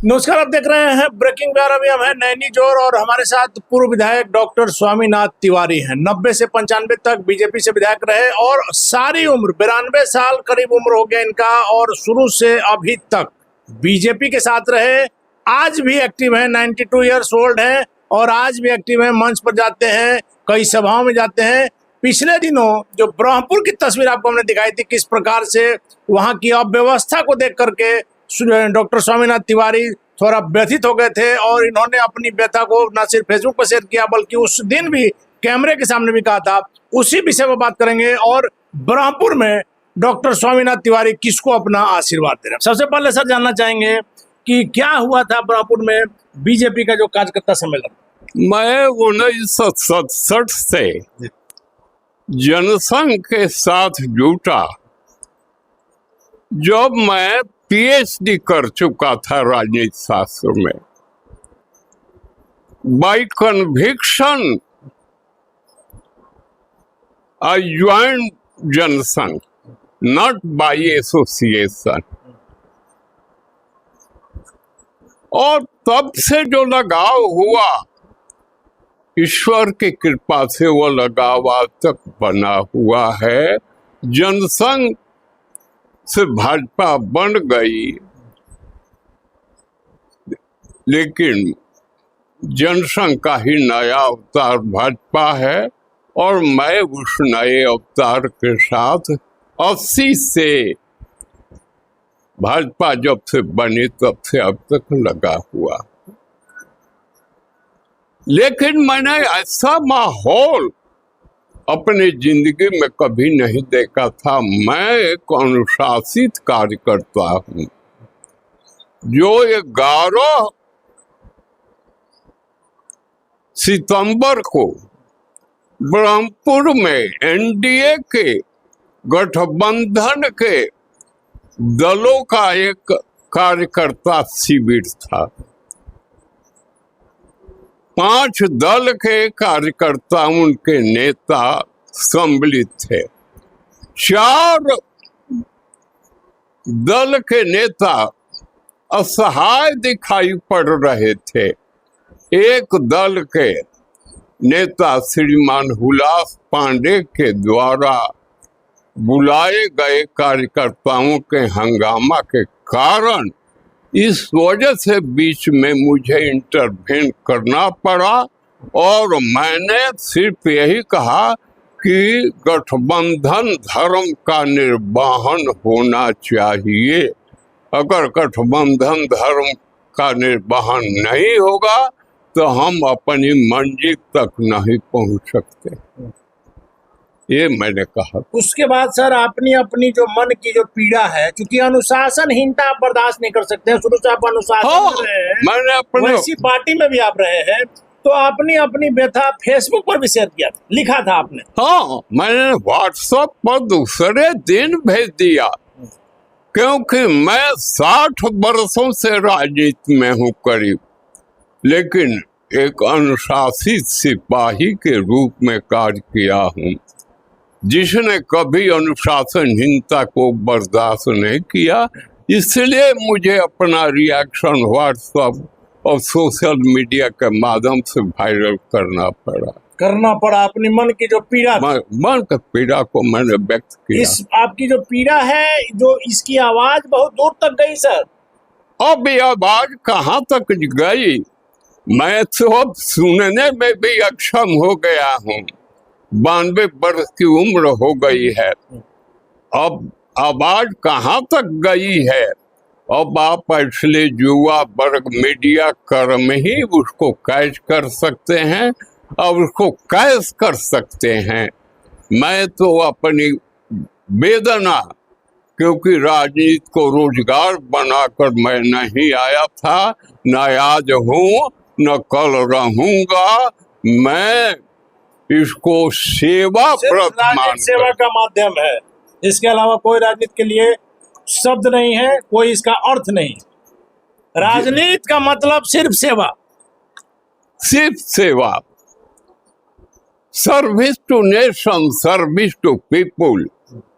नमस्कार, आप देख रहे हैं ब्रेकिंग बिहार। अभी हम हैं नैनी जोर और हमारे साथ पूर्व विधायक डॉक्टर स्वामीनाथ तिवारी हैं। 90 से 95 तक बीजेपी से विधायक रहे और सारी उम्र 92 साल करीब उम्र हो गया इनका और शुरू से अभी तक बीजेपी के साथ रहे। आज भी एक्टिव हैं, 92 ईयर्स ओल्ड हैं और आज भी एक्टिव हैं। मंच पर जाते हैं, कई सभाओं में जाते हैं। पिछले दिनों जो ब्रह्मपुर की तस्वीर आपको हमने दिखाई थी, किस प्रकार से वहां की अव्यवस्था को देख करके डॉक्टर स्वामीनाथ तिवारी थोड़ा व्यथित हो गए थे और इन्होंने अपनी व्यथा को न सिर्फ फेसबुक पर शेयर किया बल्कि उस दिन भी कैमरे के सामने भी कहा था। उसी विषय पर बात करेंगे और ब्रह्मपुर में डॉक्टर स्वामीनाथ तिवारी किसको अपना आशीर्वाद दे रहे हैं। सबसे पहले सर जानना चाहेंगे कि क्या हुआ था ब्रह्मपुर में बीजेपी का जो कार्यकर्ता सम्मेलन। मैं 1967 से जनसंघ के साथ जुटा। जब मैं पीएचडी कर चुका था राजनीति शास्त्र में, by conviction I join Jansangh, not by association. और तब से जो लगाव हुआ, ईश्वर की कृपा से वो लगाव आज तक बना हुआ है। जनसंघ से भाजपा बन गई, लेकिन जनसंघ का ही नया अवतार भाजपा है और मैं उस नए अवतार के साथ 80 से भाजपा जब से बनी तब से अब तक लगा हुआ। लेकिन मैंने ऐसा माहौल अपने जिंदगी में कभी नहीं देखा था। मैं एक अनुशासित कार्यकर्ता हूं जो 11 सितंबर को ब्रह्मपुर में एनडीए के गठबंधन के दलों का एक कार्यकर्ता शिविर था। 5 दल के कार्यकर्ता, उनके नेता सम्मिलित थे। 4 दल के नेता असहाय दिखाई पड़ रहे थे। एक दल के नेता श्रीमान हुलास पांडे के द्वारा बुलाए गए कार्यकर्ताओं के हंगामा के कारण इस वजह से बीच में मुझे इंटरवेन करना पड़ा और मैंने सिर्फ यही कहा कि गठबंधन धर्म का निर्वहन होना चाहिए। अगर गठबंधन धर्म का निर्वहन नहीं होगा तो हम अपनी मंजिल तक नहीं पहुंच सकते, ये मैंने कहा। उसके बाद सर आपने अपनी जो मन की जो पीड़ा है, क्योंकि अनुशासनहीनता आप बर्दाश्त नहीं कर सकते हैं, शुरू से आप अनुशासन में रहे हैं, मैंने अपने वैसी पार्टी में भी आप रहे हैं, तो आपने अपनी व्यथा फेसबुक पर भी शेयर किया था, लिखा था आपने। हाँ, मैंने व्हाट्सएप पर दूसरे दिन भेज दिया, क्योंकि मैं 60 वर्षों से राजनीति में हूँ करीब, लेकिन एक अनुशासित सिपाही के रूप में कार्य किया हूँ जिसने कभी अनुशासनहीनता को बर्दाश्त नहीं किया। इसलिए मुझे अपना रिएक्शन व्हाट्सएप और सोशल मीडिया के माध्यम से वायरल करना पड़ा। अपनी मन की जो पीड़ा, मन की पीड़ा को मैंने व्यक्त किया। इस आपकी जो पीड़ा है, जो इसकी आवाज बहुत दूर तक गई सर। अब ये आवाज कहाँ तक गई, मैं तो अब सुनने में भी अक्षम हो गया हूँ। 92 वर्ष की उम्र हो गई है, अब आवाज कहाँ तक गई है। अब आप इसलिए युवा वर्ग मीडिया कर्म ही उसको कैच कर सकते हैं और उसको कैश कर सकते हैं। मैं तो अपनी वेदना, क्योंकि राजनीति को रोजगार बनाकर मैं नहीं आया था, न आज हूँ न कल रहूंगा। मैं इसको सेवा सेवा का माध्यम है, इसके अलावा कोई राजनीति के लिए शब्द नहीं है, कोई इसका अर्थ नहीं। राजनीति का मतलब सिर्फ सेवा, सिर्फ सेवा। Service to nation, service to people,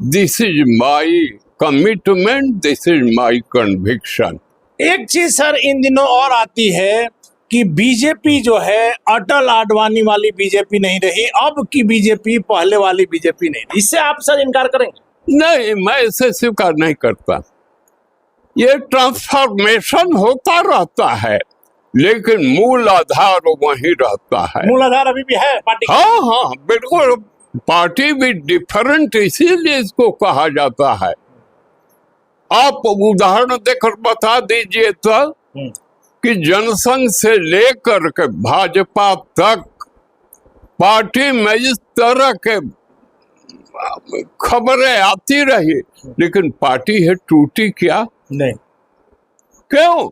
this is my commitment, this is my conviction. एक चीज सर इन दिनों और आती है कि बीजेपी जो है अटल आडवाणी वाली बीजेपी नहीं रही, अब की बीजेपी पहले वाली बीजेपी नहीं रही। इससे आप सर इनकार करेंगे? नहीं, मैं इसे स्वीकार नहीं करता। ये ट्रांसफॉर्मेशन होता रहता है, लेकिन मूल आधार वही रहता है। मूल आधार अभी भी है पार्टी का। हाँ हाँ बिल्कुल, पार्टी भी डिफरेंट इसीलिए इसको कहा जाता है। आप उदाहरण देकर बता दीजिए तो कि जनसंघ से लेकर के भाजपा तक पार्टी में इस तरह के खबरें आती रही, लेकिन पार्टी है टूटी क्या? नहीं। क्यों?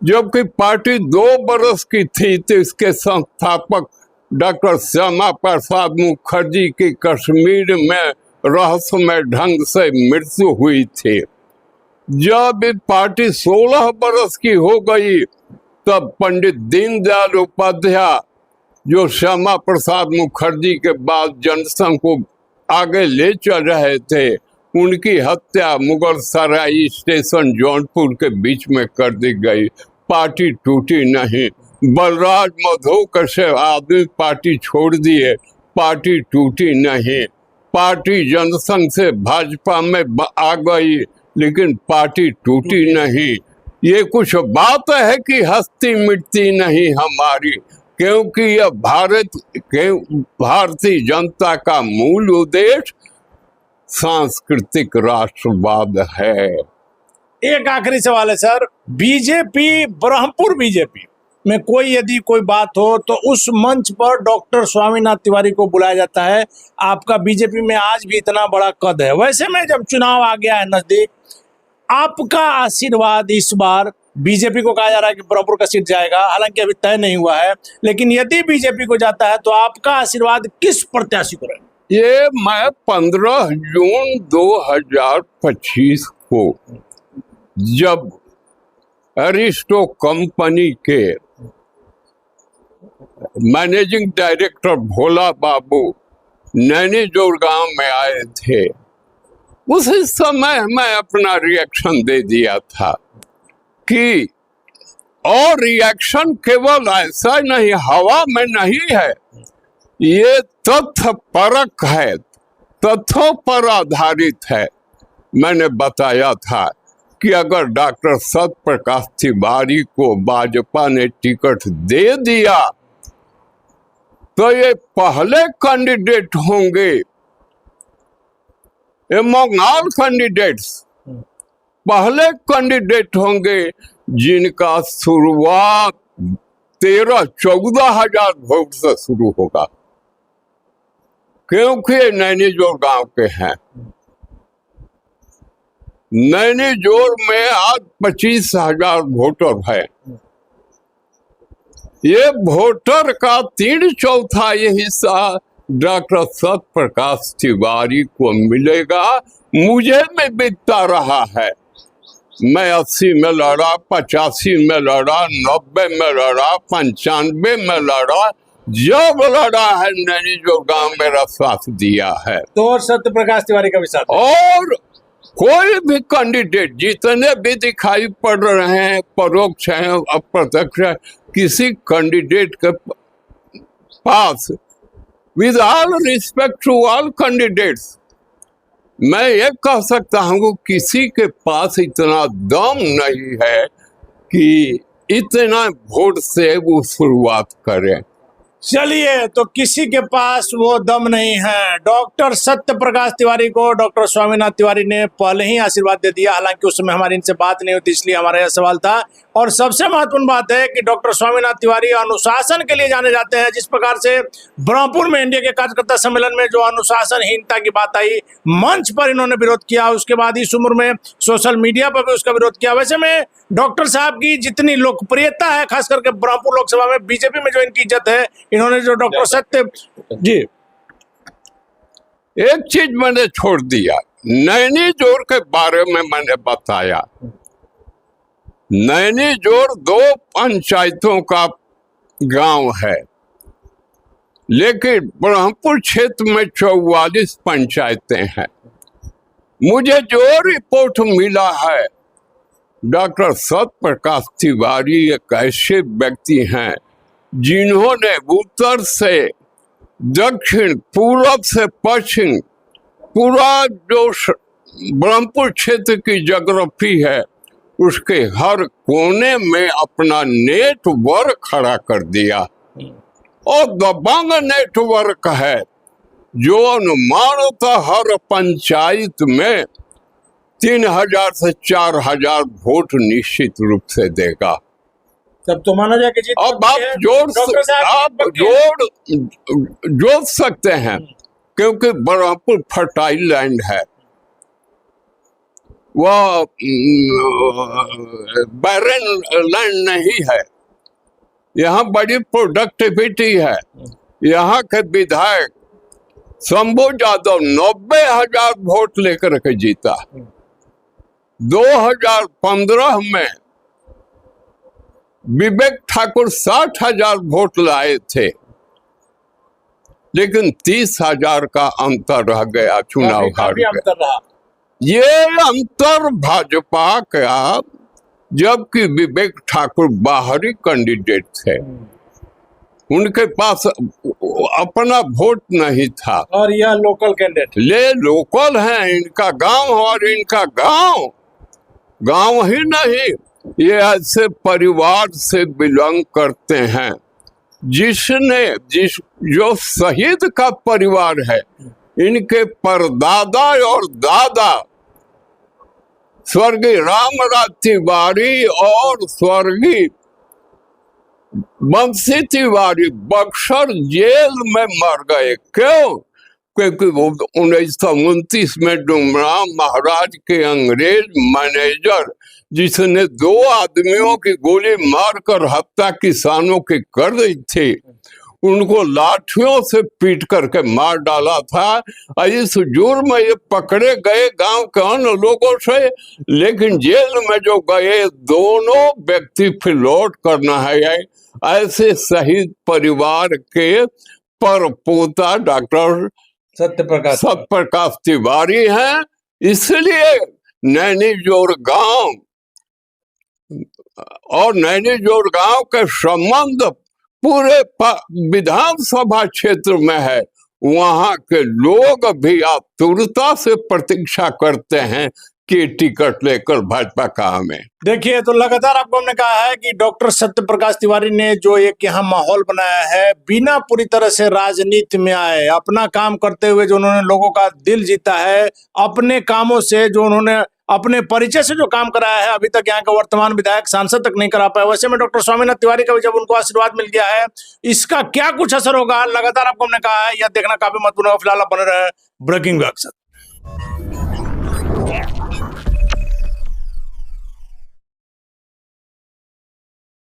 जबकि पार्टी 2 बरस की थी तो इसके संस्थापक डॉक्टर श्यामा प्रसाद मुखर्जी की कश्मीर में रहस्यमय ढंग से मृत्यु हुई थी। जब पार्टी 16 बरस की हो गई तब पंडित दीनदयाल उपाध्याय, जो श्यामा प्रसाद मुखर्जी के बाद जनसंघ को आगे ले चल रहे थे, उनकी हत्या मुगल सराय स्टेशन जौनपुर के बीच में कर दी गई। पार्टी टूटी नहीं। बलराज मधोकर से आदमी पार्टी छोड़ दिए, पार्टी टूटी नहीं। पार्टी जनसंघ से भाजपा में आ गई, लेकिन पार्टी टूटी नहीं। ये कुछ बात है कि हस्ती मिटती नहीं हमारी, क्योंकि यह भारतीय जनता का मूल उद्देश्य सांस्कृतिक राष्ट्रवाद है। एक आखिरी सवाल है सर, बीजेपी ब्रह्मपुर बीजेपी में यदि कोई बात हो तो उस मंच पर डॉक्टर स्वामीनाथ तिवारी को बुलाया जाता है। आपका बीजेपी में आज भी इतना बड़ा कद है, वैसे में जब चुनाव आ गया है नजदीक, आपका आशीर्वाद इस बार बीजेपी को कहा जा रहा है कि ब्रह्मपुर का सीट जाएगा, हालांकि अभी तय नहीं हुआ है, लेकिन यदि बीजेपी को जाता है तो आपका आशीर्वाद किस प्रत्याशी को रहेगा? ये मैं 15 जून 2025 को जब अरिस्टो कंपनी के मैनेजिंग डायरेक्टर भोला बाबू नैनीजोर गांव में आए थे, उसी समय मैं अपना रिएक्शन दे दिया था कि और रिएक्शन केवल ऐसा नहीं, हवा में नहीं है, ये तथ्य परक है, तथ्यों पर आधारित है। मैंने बताया था कि अगर डॉक्टर सत्य प्रकाश तिवारी को भाजपा ने टिकट दे दिया तो ये पहले कैंडिडेट होंगे among all कैंडिडेट्स, पहले कैंडिडेट होंगे जिनका शुरुआत 13-14 हजार वोट से शुरू होगा, क्योंकि नैनीजोर गांव के हैं। नैनीजोर में आज 25,000 वोटर है। ये वोटर का 3/4 हिस्सा डॉक्टर सत्य प्रकाश तिवारी को मिलेगा। मुझे में बिकता रहा है, मैं 80 में लड़ा, 85 में लड़ा, 90 में लड़ा, 95 में लड़ा, जब लड़ा है नैनीजोर गांव मेरा साथ दिया है। तो सत्य प्रकाश तिवारी का भी साथ है। और कोई भी कैंडिडेट जितने भी दिखाई पड़ रहे हैं, परोक्ष हैं, अप्रत्यक्ष है, किसी कैंडिडेट के पास, with all respect to all candidates, मैं ये कह सकता हूँ किसी के पास इतना दम नहीं है कि इतना वोट से वो शुरुआत करें। चलिए, तो किसी के पास वो दम नहीं है। डॉक्टर सत्य प्रकाश तिवारी को डॉक्टर स्वामीनाथ तिवारी ने पहले ही आशीर्वाद दे दिया, हालांकि उस समय हमारी इनसे बात नहीं होती, इसलिए हमारा यह सवाल था। और सबसे महत्वपूर्ण बात है कि डॉक्टर स्वामीनाथ तिवारी अनुशासन के लिए जाने जाते हैं। जिस प्रकार से ब्रह्मपुर में एनडीए के कार्यकर्ता सम्मेलन में जो अनुशासनहीनता की बात आई, मंच पर इन्होंने विरोध किया, उसके बाद इस उम्र में सोशल मीडिया पर भी उसका विरोध किया। वैसे में डॉक्टर साहब की जितनी लोकप्रियता है, खास करके ब्रह्मपुर लोकसभा में, बीजेपी में जो इनकी इज्जत है, इन्होंने जो डॉक्टर सत्य जी, एक चीज मैंने छोड़ दिया, नैनीजोर के बारे में मैंने बताया। नैनीजोर 2 पंचायतों का गांव है, लेकिन ब्रह्मपुर क्षेत्र में 44 पंचायतें हैं। मुझे जो रिपोर्ट मिला है डॉक्टर सत्य प्रकाश तिवारी एक ऐसे व्यक्ति हैं जिन्होंने उत्तर से दक्षिण, पूरब से पश्चिम, पूरा जो ब्रह्मपुर क्षेत्र की ज्योग्राफी है उसके हर कोने में अपना नेटवर्क खड़ा कर दिया। और दबंग नेटवर्क है जो अनुमानतः हर पंचायत में 3000 से 4000 वोट निश्चित रूप से देगा। तब तो माना जाए कि जीत अब आप जोड़ सकते हैं क्योंकि बरहमपुर फर्टाइल लैंड है, वह बैरन लैंड नहीं है। यहाँ बड़ी प्रोडक्टिविटी है। यहाँ के विधायक शंभू यादव 90,000 वोट लेकर के जीता। 2015 में विवेक ठाकुर 60,000 वोट लाए थे, लेकिन 30,000 का अंतर रह गया चुनाव हार गया। ये अंतर भाजपा का, जबकि विवेक ठाकुर बाहरी कैंडिडेट थे, उनके पास अपना वोट नहीं था। और यह लोकल कैंडिडेट लोकल है, इनका गांव और इनका गांव ही नहीं, ये ऐसे परिवार से बिलोंग करते हैं जो शहीद का परिवार है। इनके परदादा और दादा स्वर्गीय रामराज तिवारी और स्वर्गीय बंसी तिवारी बक्सर जेल में मर गए। क्यों? क्योंकि 1929 में डुमराव महाराज के अंग्रेज मैनेजर, जिसने 2 आदमियों की गोली मारकर हत्या किसानों की कर दी थी, उनको लाठियों से पीट करके मार डाला था। इस जुर्म में ये पकड़े गए गांव के अन्य लोगों से, लेकिन जेल में जो गए दोनों व्यक्ति फिर लौट करना है। ऐसे शहीद परिवार के परपोता डॉक्टर सत्य प्रकाश तिवारी हैं। इसलिए नैनीजोर गांव और नैनीजोर गांव के संबंध पूरे विधानसभा क्षेत्र में है। वहां के लोग भी आतुरता से प्रतीक्षा करते हैं कि टिकट लेकर भाजपा का हमें। देखिए, तो लगातार आपको हमने कहा है कि डॉक्टर सत्य प्रकाश तिवारी ने जो एक यहाँ माहौल बनाया है, बिना पूरी तरह से राजनीति में आए, अपना काम करते हुए जो उन्होंने लोगों का दिल जीता है, अपने कामों से जो उन्होंने अपने परिचय से जो काम कराया है, अभी तक यहाँ का वर्तमान विधायक सांसद तक नहीं करा पाया। वैसे में डॉक्टर स्वामीनाथ तिवारी का भी जब उनको आशीर्वाद मिल गया है, इसका क्या कुछ असर होगा, लगातार आपको हमने कहा है, यह देखना काफी महत्वपूर्ण होगा। फिलहाल आप बने रहे ब्रेकिंग न्यूज़।